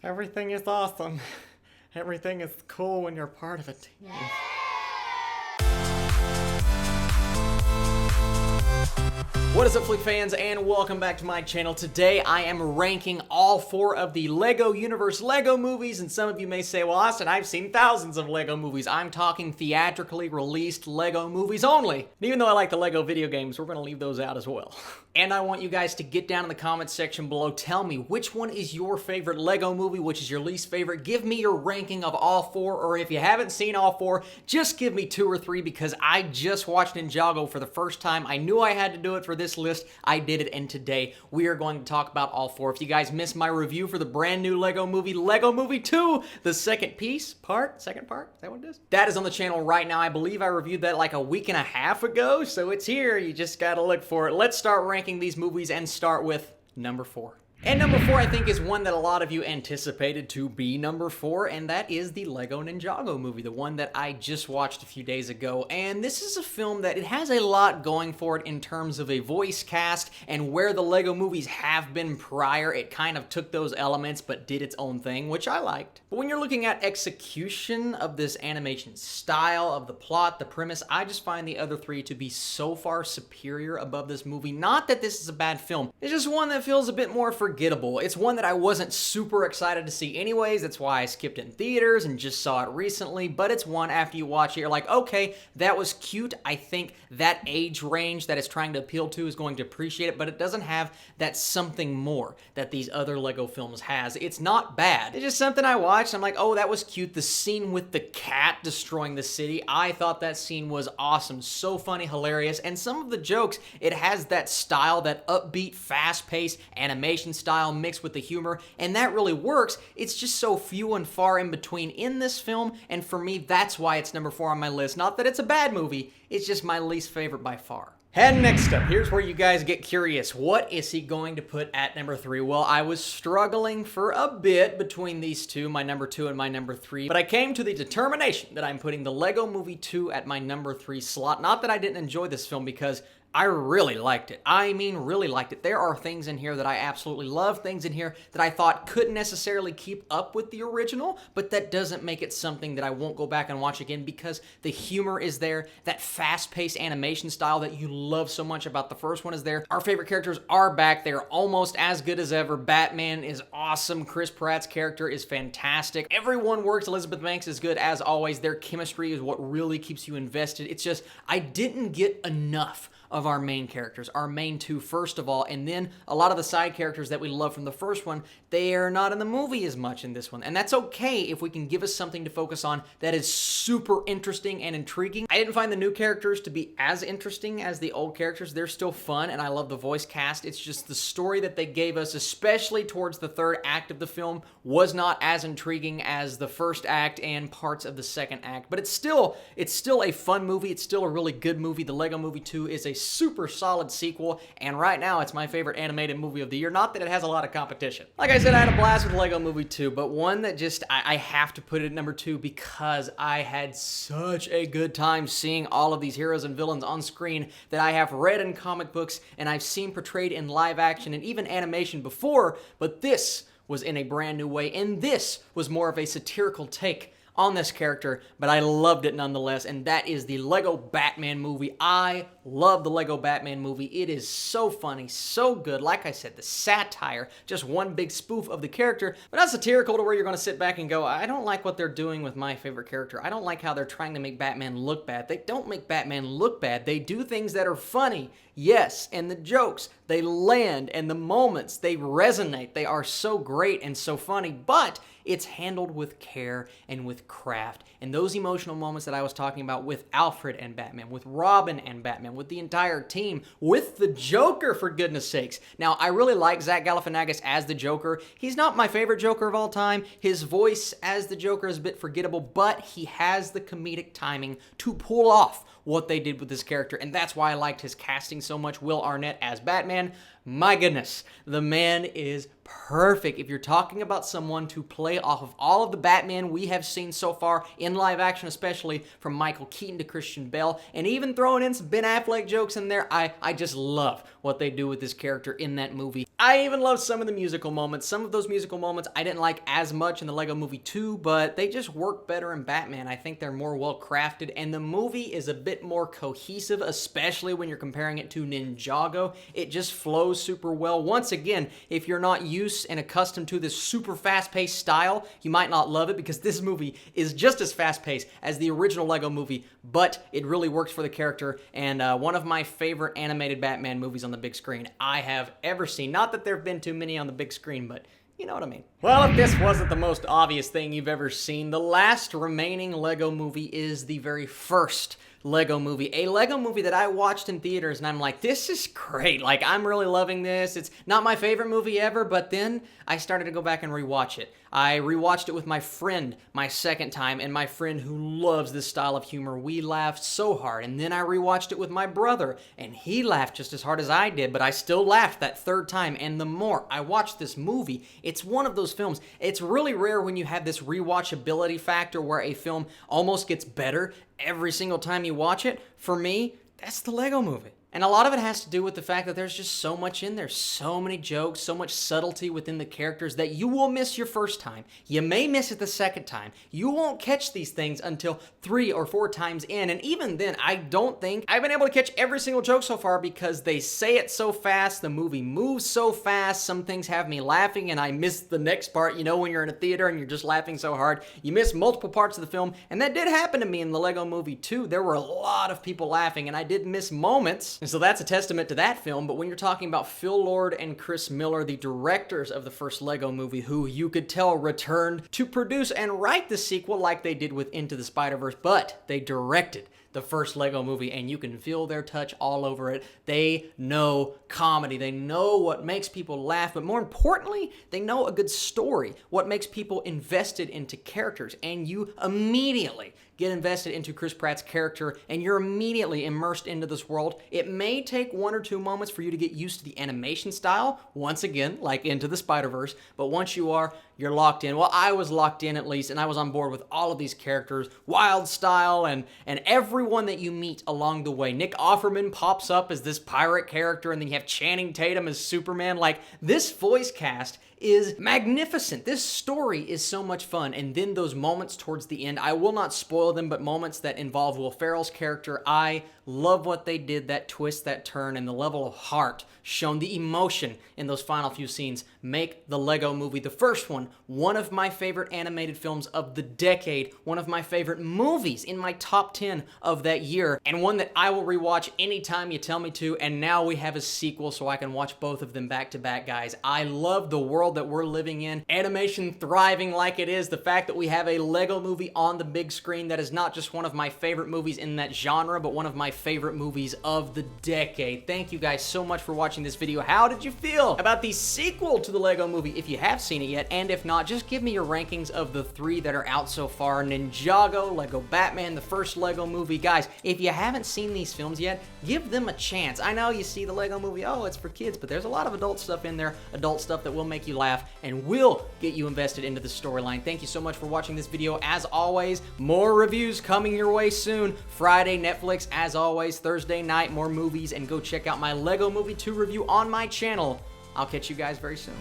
Everything is awesome. Everything is cool when you're part of a team. What is up, Flick fans, and welcome back to my channel. Today I am ranking all 4 of the LEGO Universe LEGO movies, and some of you may say, well, Austin, I've seen thousands of LEGO movies. I'm talking theatrically released LEGO movies only. And even though I like the LEGO video games, we're going to leave those out as well. And I want you guys to get down in the comments section below. Tell me, which one is your favorite LEGO movie, which is your least favorite? Give me your ranking of all 4, or if you haven't seen all 4, just give me 2 or 3, because I just watched Ninjago for the first time. I knew I had to do it for this list. I did it, and today we are going to talk about all 4. If you guys missed my review for the brand new LEGO Movie 2, the second part, is that what it is? That is on the channel right now. I believe I reviewed that like a week and a half ago, so it's here. You just gotta look for it. Let's start ranking these movies and start with number 4. And number 4, I think, is one that a lot of you anticipated to be number 4, and that is the LEGO Ninjago movie, the one that I just watched a few days ago. And this is a film that it has a lot going for it in terms of a voice cast, and where the LEGO movies have been prior, it kind of took those elements but did its own thing, which I liked. But when you're looking at execution of this animation style, of the plot, the premise, I just find the other 3 to be so far superior above this movie. Not that this is a bad film, it's just one that feels a bit more forgettable. It's one that I wasn't super excited to see anyways. That's why I skipped it in theaters and just saw it recently. But it's one, after you watch it, you're like, okay, that was cute. I think that age range that it's trying to appeal to is going to appreciate it, but it doesn't have that something more that these other LEGO films has. It's not bad. It's just something I watched. I'm like, oh, that was cute. The scene with the cat destroying the city, I thought that scene was awesome. So funny, hilarious. And some of the jokes, it has that style, that upbeat, fast-paced animation style mixed with the humor, and that really works. It's just so few and far in between in this film, and for me, that's why it's number 4 on my list. Not that it's a bad movie, it's just my least favorite by far. And next up, here's where you guys get curious. What is he going to put at number 3? Well, I was struggling for a bit between these two, my number 2 and my number 3, but I came to the determination that I'm putting the LEGO Movie 2 at my number 3 slot. Not that I didn't enjoy this film, because I really liked it. I mean, really liked it. There are things in here that I absolutely love, things in here that I thought couldn't necessarily keep up with the original, but that doesn't make it something that I won't go back and watch again, because the humor is there, that fast-paced animation style that you love so much about the first one is there. Our favorite characters are back. They're almost as good as ever. Batman is awesome. Chris Pratt's character is fantastic. Everyone works. Elizabeth Banks is good as always. Their chemistry is what really keeps you invested. It's just, I didn't get enough of our main characters, our main 2 first of all, and then a lot of the side characters that we love from the first one, they are not in the movie as much in this one, and that's okay if we can give us something to focus on that is super interesting and intriguing. I didn't find the new characters to be as interesting as the old characters. They're still fun, and I love the voice cast. It's just the story that they gave us, especially towards the 3rd act of the film, was not as intriguing as the 1st act and parts of the 2nd act, but it's still a fun movie. It's still a really good movie. The LEGO Movie 2 is a super solid sequel, and right now it's my favorite animated movie of the year. Not that it has a lot of competition. Like I said, I had a blast with LEGO Movie 2, but one that just, I have to put it at number 2 because I had such a good time seeing all of these heroes and villains on screen that I have read in comic books and I've seen portrayed in live action and even animation before, but this was in a brand new way, and this was more of a satirical take on this character, but I loved it nonetheless, and that is the LEGO Batman movie. I love the LEGO Batman movie. It is so funny, so good. Like I said, the satire, just one big spoof of the character, but not satirical to where you're going to sit back and go, I don't like what they're doing with my favorite character. I don't like how they're trying to make Batman look bad. They don't make Batman look bad. They do things that are funny, yes, and the jokes, they land, and the moments, they resonate. They are so great and so funny, but it's handled with care and with craft. And those emotional moments that I was talking about with Alfred and Batman, with Robin and Batman, with the entire team, with the Joker, for goodness sakes. Now, I really like Zach Galifianakis as the Joker. He's not my favorite Joker of all time. His voice as the Joker is a bit forgettable, but he has the comedic timing to pull off what they did with this character, and that's why I liked his casting so much. Will Arnett as Batman, my goodness, the man is perfect. If you're talking about someone to play off of all of the Batman we have seen so far, in live action especially, from Michael Keaton to Christian Bale, and even throwing in some Ben Affleck jokes in there, I just love what they do with this character in that movie. I even love some of the musical moments. Some of those musical moments I didn't like as much in the Lego Movie 2, but they just work better in Batman. I think they're more well crafted, and the movie is a bit more cohesive, especially when you're comparing it to Ninjago. It just flows super well. Once again, if you're not used and accustomed to this super fast-paced style, you might not love it, because this movie is just as fast-paced as the original Lego Movie, but it really works for the character, and one of my favorite animated Batman movies on the big screen I have ever seen. Not that there have been too many on the big screen, but you know what I mean. Well, if this wasn't the most obvious thing you've ever seen, the last remaining Lego Movie is the very first Lego Movie. A Lego Movie that I watched in theaters, and I'm like, this is great. Like, I'm really loving this. It's not my favorite movie ever, but then I started to go back and rewatch it. I rewatched it with my friend my second time, and my friend who loves this style of humor, we laughed so hard. And then I rewatched it with my brother, and he laughed just as hard as I did, but I still laughed that third time. And the more I watched this movie, it's one of those films. It's really rare when you have this rewatchability factor where a film almost gets better every single time you watch it. For me, that's the Lego Movie. And a lot of it has to do with the fact that there's just so much in there, so many jokes, so much subtlety within the characters that you will miss your first time. You may miss it the second time. You won't catch these things until 3 or 4 times in, and even then, I don't think I've been able to catch every single joke so far, because they say it so fast, the movie moves so fast, some things have me laughing and I miss the next part. You know, when you're in a theater and you're just laughing so hard, you miss multiple parts of the film, and that did happen to me in the Lego Movie 2. There were a lot of people laughing, and I did miss moments. And so that's a testament to that film. But when you're talking about Phil Lord and Chris Miller, the directors of the first Lego Movie, who you could tell returned to produce and write the sequel like they did with Into the Spider-Verse, but they directed the first Lego Movie, and you can feel their touch all over it. They know comedy. They know what makes people laugh, but more importantly, they know a good story, what makes people invested into characters, and you immediately get invested into Chris Pratt's character, and you're immediately immersed into this world. It may take 1 or 2 moments for you to get used to the animation style, once again, like Into the Spider-Verse, but once you are, you're locked in. Well, I was locked in at least, and I was on board with all of these characters, Wild Style, and everyone that you meet along the way. Nick Offerman pops up as this pirate character, and then you have Channing Tatum as Superman. Like, this voice cast is magnificent. This story is so much fun. And then those moments towards the end, I will not spoil them, but moments that involve Will Ferrell's character, I love what they did, that twist, that turn, and the level of heart shown, the emotion in those final few scenes make the Lego Movie, the first one of my favorite animated films of the decade, one of my favorite movies in my top 10 of that year, and one that I will rewatch anytime you tell me to. And now we have a sequel, so I can watch both of them back to back, guys. I love the world that we're living in, animation thriving like it is, the fact that we have a Lego Movie on the big screen that is not just one of my favorite movies in that genre, but one of my favorite movies of the decade. Thank you guys so much for watching this video. How did you feel about the sequel to the Lego Movie? If you have seen it yet, and if not, just give me your rankings of the 3 that are out so far: Ninjago, Lego Batman, the first Lego Movie. Guys, if you haven't seen these films yet, give them a chance. I know you see the Lego Movie, oh, it's for kids, but there's a lot of adult stuff in there, adult stuff that will make you laugh and will get you invested into the storyline. Thank you so much for watching this video. As always, more reviews coming your way soon. Friday, Netflix, as always. Thursday night, more movies, and go check out my Lego Movie 2 review on my channel. I'll catch you guys very soon.